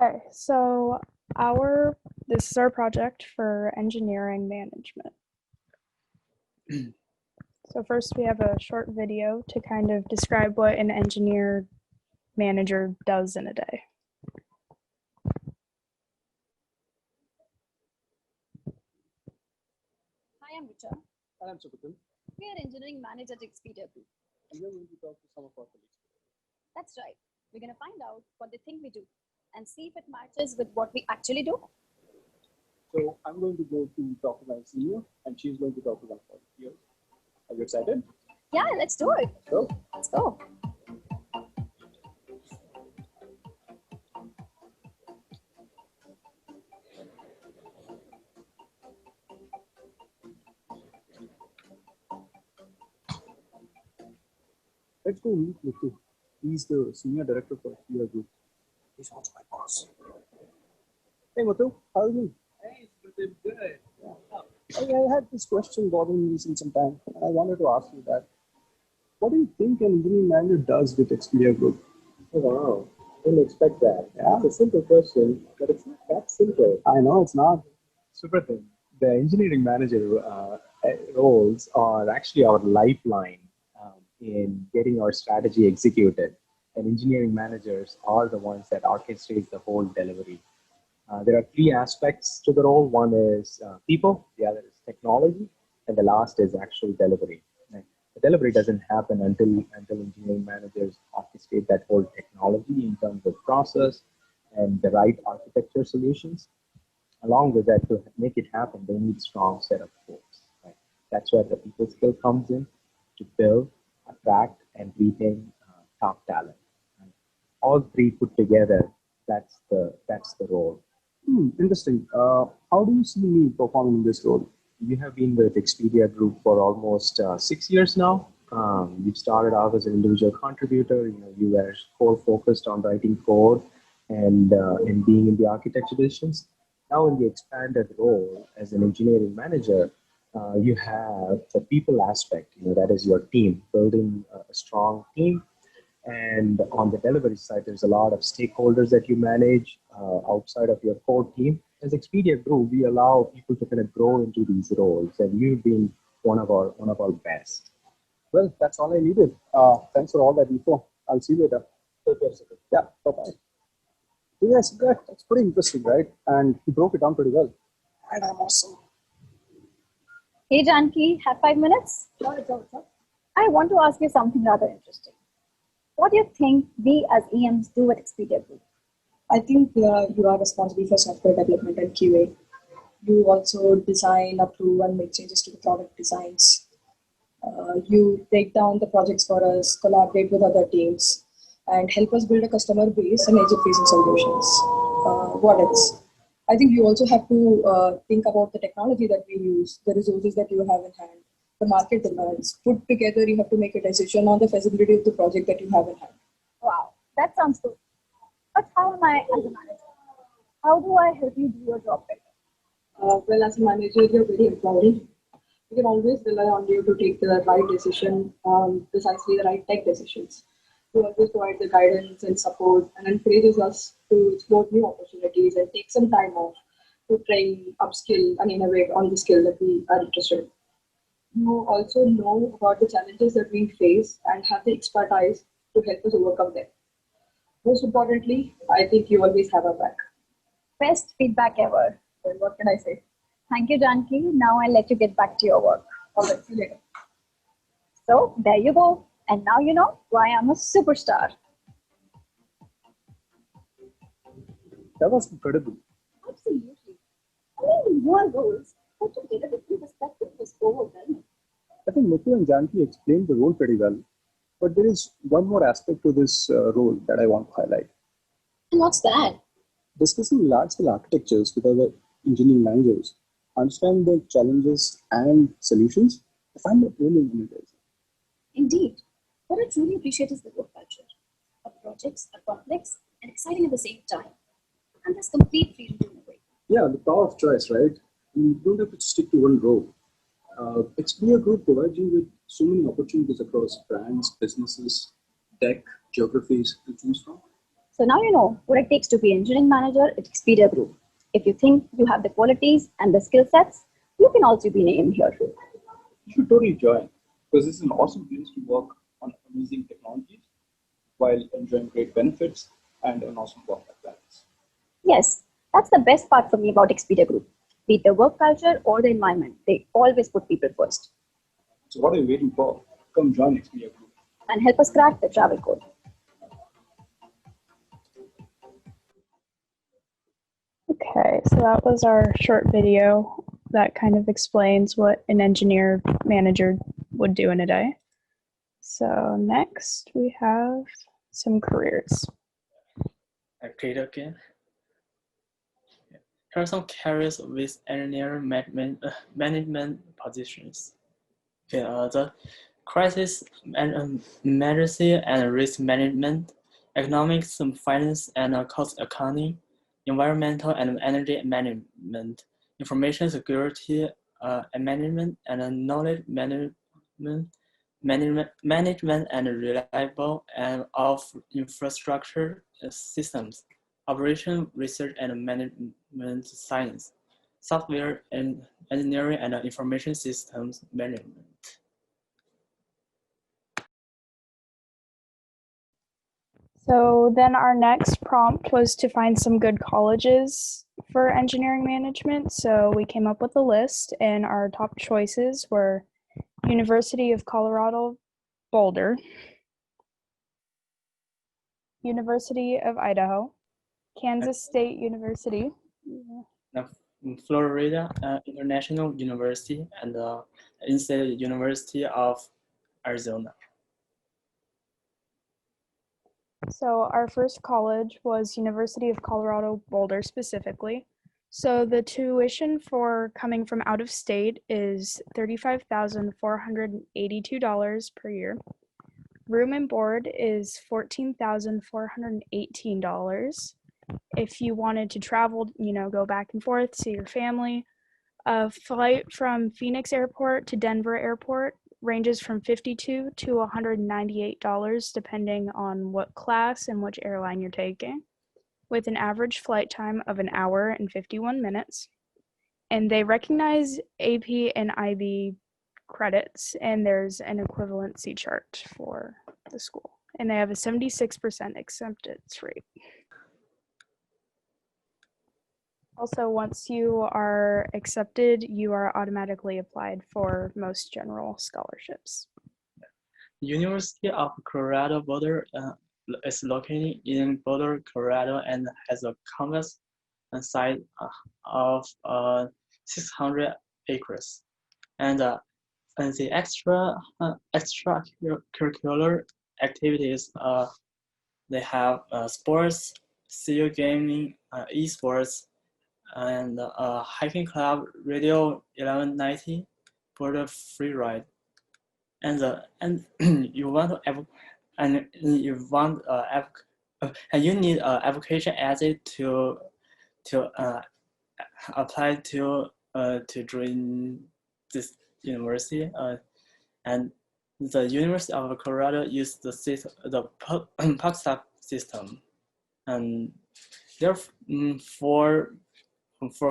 Okay, so this is our project for engineering management. So first we have a short video to kind of describe what an engineer manager does in a day. Hi, I'm Richa. And I'm Supatul. We are engineering manager at Expedia Group. And we're going to talk to some of our colleagues. That's right. We're going to find out what they think we do and see if it matches with what we actually do. So I'm going to go to talk to my senior, and she's going to talk to one of our peers. Are you excited? Yeah, let's do it. So, Let's go. let's go meet Muthu. He's the senior director for Expedia Group. He's also my boss. Hey Muthu, how are you? Hey, it's good. I had this question bothering me since some time, and I wanted to ask you that. What do you think an engineering manager does with Expedia Group? Oh, wow. Didn't expect that. Yeah. It's a simple question, but it's not that simple. I know it's not. Supratim, the engineering manager roles are actually our lifeline in getting our strategy executed. And engineering managers are the ones that orchestrate the whole delivery. There are three aspects to the role. One is people, the other is technology, and the last is actual delivery. Right? The delivery doesn't happen until engineering managers orchestrate that whole technology in terms of process and the right architecture solutions. Along with that, to make it happen, they need a strong set of folks. Right? That's where the people skill comes in to build, attract, and retain top talent. Right? All three put together, that's the role. Interesting. How do you see me performing in this role? You have been with Expedia Group for almost 6 years now. You started off as an individual contributor. You were core focused on writing code and being in the architecture positions. Now, in the expanded role as an engineering manager, you have the people aspect. That is your team, building a strong team. And on the delivery side, there's a lot of stakeholders that you manage outside of your core team. As Expedia Group, we allow people to kind of grow into these roles, and you've been one of our best. Well, that's all I needed. Thanks for all that info. I'll see you later. Take care, Supatul. Yeah, bye-bye. Yes, that's pretty interesting, right? And he broke it down pretty well. And I'm awesome. Hey, Janki, have 5 minutes? Sure. I want to ask you something rather interesting. What do you think we as EMs do at Expedia Group? I think you are responsible for software development and QA. You also design, approve, and make changes to the product designs. You break down the projects for us, collaborate with other teams, and help us build a customer base and agent-facing solutions. What else? I think you also have to think about the technology that we use, the resources that you have in hand, the market demands. Put together, you have to make a decision on the feasibility of the project that you have in hand. Wow, that sounds good. But how am I as a manager? How do I help you do your job better? Well, as a manager, you're very empowering. We can always rely on you to take the right decision, precisely the right tech decisions. You always provide the guidance and support and encourages us to explore new opportunities and take some time off to train, upskill, and innovate on the skill that we are interested in. You also know about the challenges that we face and have the expertise to help us overcome them. Most importantly, I think you always have our back. Best feedback ever. Well, what can I say? Thank you, Janki. Now I'll let you get back to your work. All right, see you later. So there you go. And now you know why I'm a superstar. That was incredible. Absolutely. I mean, your roles put together different perspectives was overwhelming. I think Muthu and Janki explained the role pretty well. But there is one more aspect to this role that I want to highlight. And what's that? Discussing large-scale architectures with other engineering managers, understand the challenges and solutions, I find that really energizing. Indeed. What I truly appreciate is the work culture. Our projects are complex and exciting at the same time. And there's complete freedom to innovate. Yeah, the power of choice, right? You don't have to stick to one role. Expedia Group provides you with so many opportunities across brands, businesses, tech, geographies to choose from. So now you know what it takes to be engineering manager at Expedia Group. If you think you have the qualities and the skill sets, you can also be named here. You should totally join because this is an awesome place to work on amazing technologies while enjoying great benefits and an awesome work-life balance. Yes, that's the best part for me about Expedia Group. Be it the work culture or the environment, they always put people first. So what are you waiting for? Come join Expedia Group. And help us crack the travel code. Okay, so that was our short video that kind of explains what an engineer manager would do in a day. So next we have some careers. I click again. Here are some careers with engineering management positions. Okay, the crisis management and risk management, economics, finance and cost accounting, environmental and energy management, information security management, and knowledge management and reliable and of infrastructure systems, operation research and management science, software and engineering and information systems management. So then our next prompt was to find some good colleges for engineering management. So we came up with a list, and our top choices were University of Colorado Boulder, University of Idaho, Kansas State University, Florida International University, and State University of Arizona. So our first college was University of Colorado Boulder specifically. So the tuition for coming from out of state is $35,482 per year. Room and board is $14,418. If you wanted to travel, go back and forth, see your family, a flight from Phoenix Airport to Denver Airport ranges from $52 to $198 depending on what class and which airline you're taking, with an average flight time of an hour and 51 minutes. And they recognize AP and IB credits, and there's an equivalency chart for the school. And they have a 76% acceptance rate. Also, once you are accepted, you are automatically applied for most general scholarships. University of Colorado Boulder is located in Boulder, Colorado, and has a campus site of 600 acres. And the extracurricular activities, they have sports, video gaming, esports, and hiking club, Radio 1190 for the free ride. And you need an application essay to apply to join this university. And the University of Colorado uses the PUCSAP system. And there are four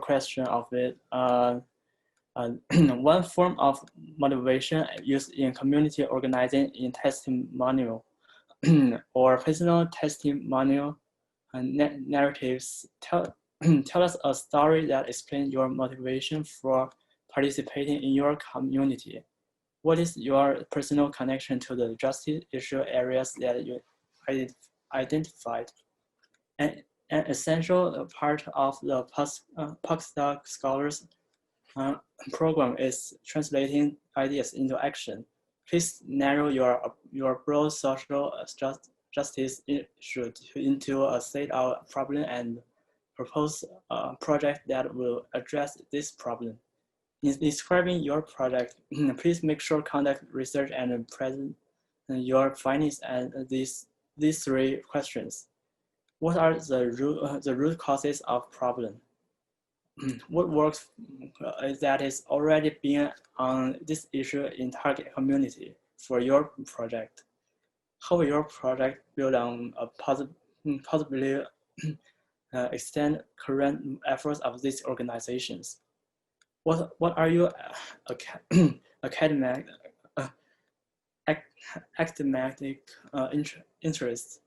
questions of it. One form of motivation used in community organizing in testimonial or personal testimonial narratives tell us a story that explains your motivation for participating in your community. What is your personal connection to the justice issue areas that you identified? An essential part of the PUCSAP Scholars program is translating ideas into action. Please narrow your broad social justice issue into a set of problem and propose a project that will address this problem. In describing your project, please make sure conduct research and present your findings and these three questions. What are the root causes of problem? What works that is already being on this issue in target community for your project? How will your project build on a possibly extend current efforts of these organizations? What are your academic interests?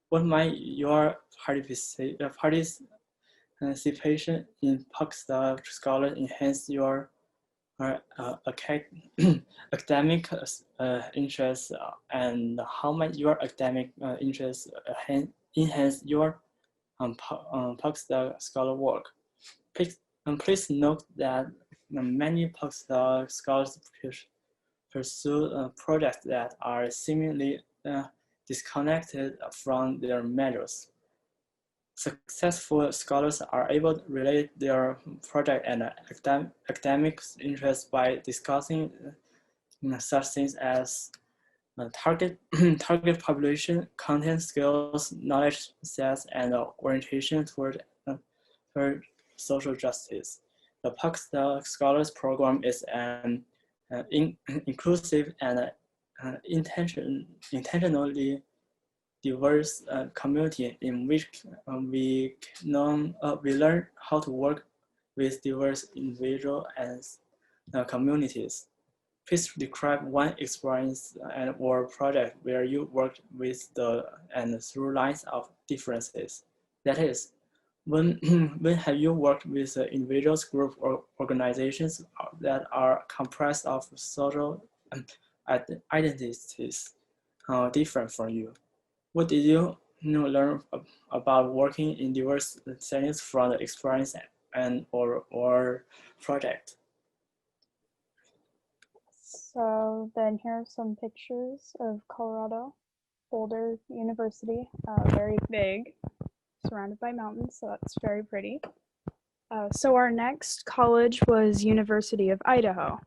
What might your participation in PUCSTA Scholars enhance your academic interests, and how might your academic interests enhance your PUCSTA Scholar work? Please note that many PUCSTA scholars pursue projects that are seemingly disconnected from their majors. Successful scholars are able to relate their project and academic interests by discussing such things as target population, content skills, knowledge sets, and orientation toward social justice. The PUCSTA Scholars Program is an inclusive and intentionally diverse community in which we learn how to work with diverse individuals and communities. Please describe one experience or project where you worked with and through lines of differences. That is, when have you worked with individuals, groups, or organizations that are comprised of social identities different from you? What did you learn about working in diverse settings from the experience and or project? So then here are some pictures of Colorado Boulder University, very big, surrounded by mountains, so that's very pretty. So our next college was University of Idaho.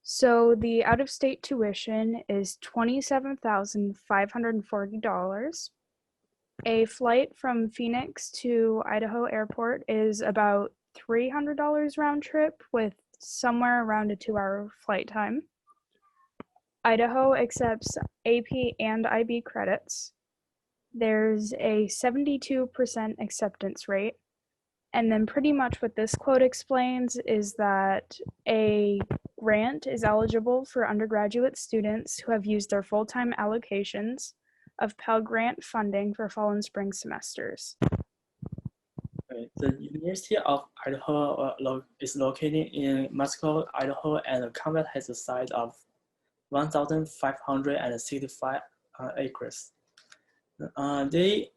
So the out-of-state tuition is $27,540. A flight from Phoenix to Idaho Airport is about $300 round trip with somewhere around a 2-hour flight time. Idaho accepts AP and IB credits. There's a 72% acceptance rate. And then pretty much what this quote explains is that a grant is eligible for undergraduate students who have used their full-time allocations of Pell Grant funding for fall and spring semesters. The University of Idaho is located in Musco, Idaho, and the campus has a size of 1,565 acres. They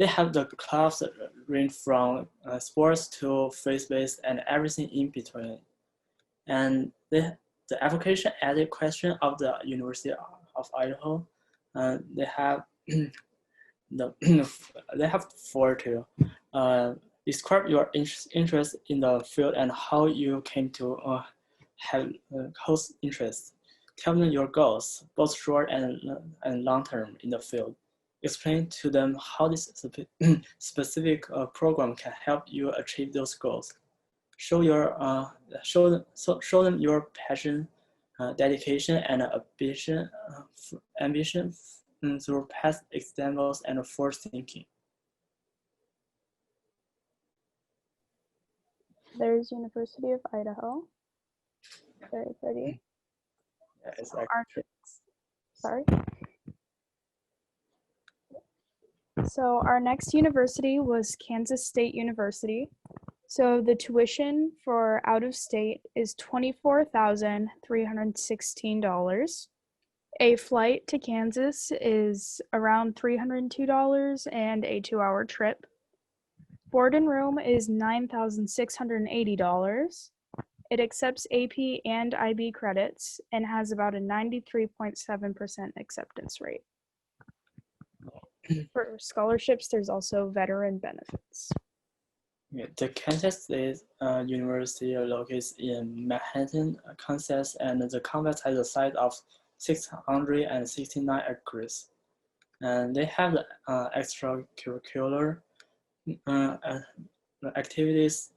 have the clubs range from sports to faith-based and everything in between. And the application added question of the University of Idaho. They have they have 4 too. Describe your interest in the field and how you came to have close interest. Tell them your goals, both short and long term in the field. Explain to them how this specific program can help you achieve those goals. Show them your passion, dedication, and ambition through past examples and forward thinking. There's University of Idaho. Very pretty. Yeah, it's Sorry. So our next university was Kansas State University. So the tuition for out of state is $24,316. A flight to Kansas is around $302 and a 2-hour trip. Board and room is $9,680. It accepts AP and IB credits and has about a 93.7% acceptance rate. For scholarships, there's also veteran benefits. Yeah, the Kansas State University located in Manhattan, Kansas, and the campus has a size of 669 acres. And they have extracurricular activities,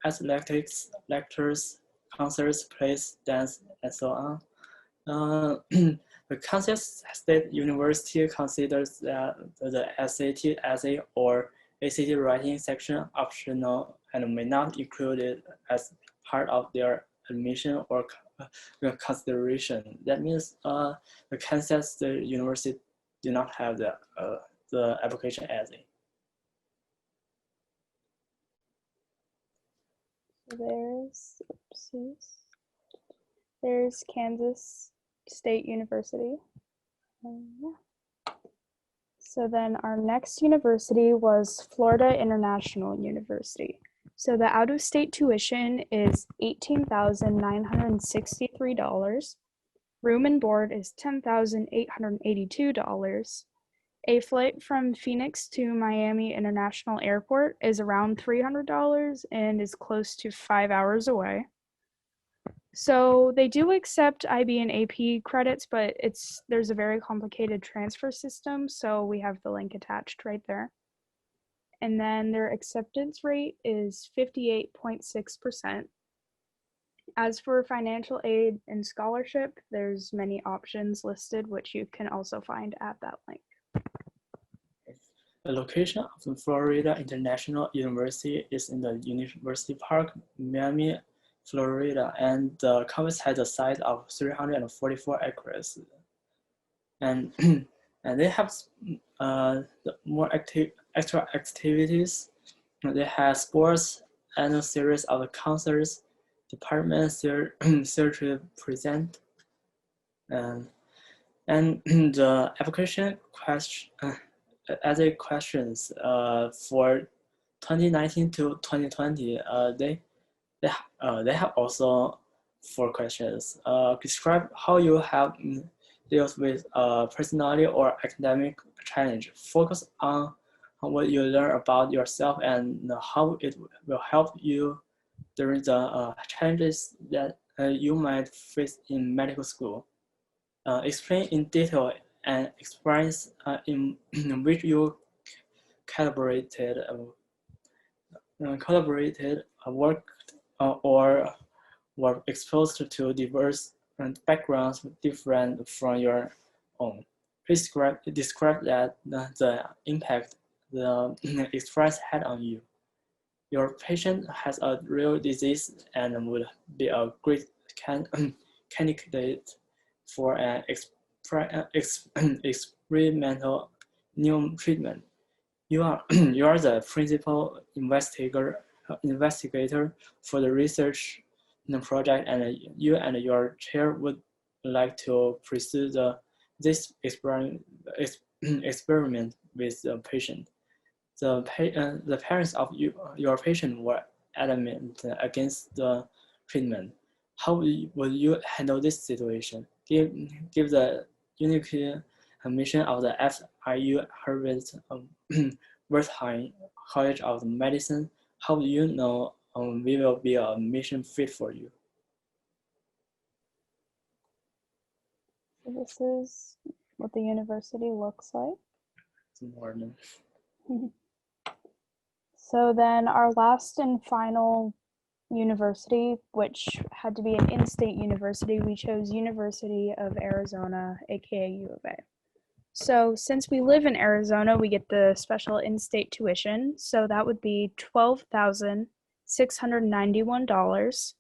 athletics, lectures, concerts, plays, dance, and so on. The Kansas State University considers that the SAT essay or ACT writing section optional and may not include it as part of their admission or consideration. That means the Kansas State University do not have the application essay. There's Kansas State University. Yeah. So then our next university was Florida International University. So the out-of-state tuition is $18,963. Room and board is $10,882. A flight from Phoenix to Miami International Airport is around $300 and is close to 5 hours away. So they do accept IB and AP credits, but there's a very complicated transfer system, so we have the link attached right there. And then their acceptance rate is 58.6%. As for financial aid and scholarship, there's many options listed, which you can also find at that link. The location of the Florida International University is in the University Park, Miami, Florida, and the campus has a size of 344 acres. And and they have more extra activities. They have sports, annual series of concerts, department surgery present, and the application essay questions for 2019 to 2020. They have also 4 questions. Describe how you have dealt with personality or academic challenge. Focus on what you learn about yourself and how it will help you during the challenges that you might face in medical school. Explain in detail an experience in which you collaborated, worked, or were exposed to diverse backgrounds different from your own. Please describe that the impact the experience had on you. Your patient has a real disease and would be a great candidate for an experimental new treatment. You are the principal investigator for the research project, and you and your chair would like to pursue this experiment with the patient. The parents of your patient were adamant against the treatment. How would you handle this situation? Give the unique mission of the FIU Harvard Wertheim College of Medicine. How do you know we will be a mission fit for you? So this is what the university looks like. It's more than. So then our last and final university, which had to be an in-state university, we chose University of Arizona, aka U of A. So since we live in Arizona, we get the special in-state tuition. So that would be $12,691.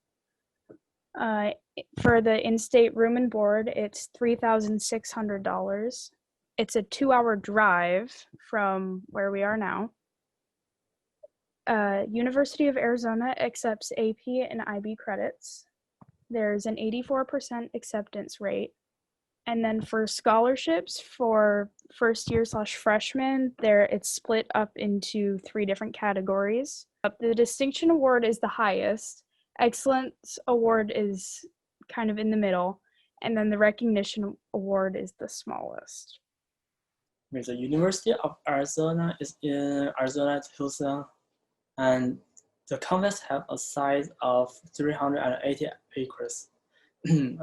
For the in-state room and board, it's $3,600. It's a 2-hour drive from where we are now. University of Arizona accepts AP and IB credits. There's an 84% acceptance rate. And then for scholarships for first year / freshman, it's split up into 3 different categories. The Distinction Award is the highest. Excellence Award is kind of in the middle. And then the Recognition Award is the smallest. The University of Arizona is in Arizona, Tucson, and the campus have a size of 380 acres. In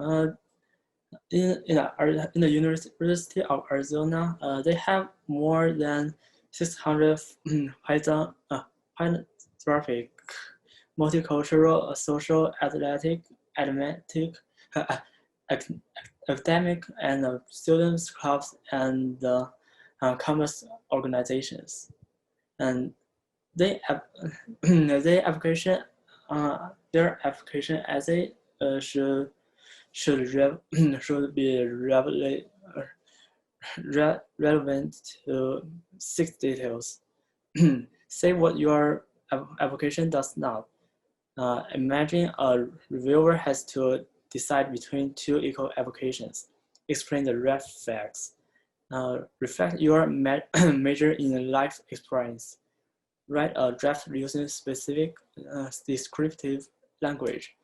the University of Arizona, they have more than 600 philanthropic, multicultural, social, athletic, academic and students clubs and commerce organizations, and they their application essay should should be relevant to 6 details. Say what your application does not. Imagine a reviewer has to decide between 2 equal applications. Explain the red flags. Reflect your major in life experience. Write a draft using specific descriptive language.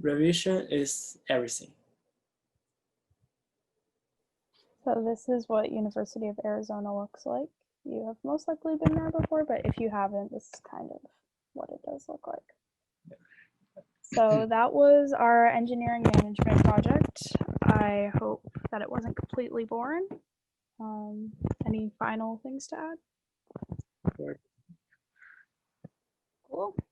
Revision is everything. So this is what University of Arizona looks like. You have most likely been there before, but if you haven't, this is kind of what it does look like. So that was our engineering management project. I hope that it wasn't completely boring. Any final things to add?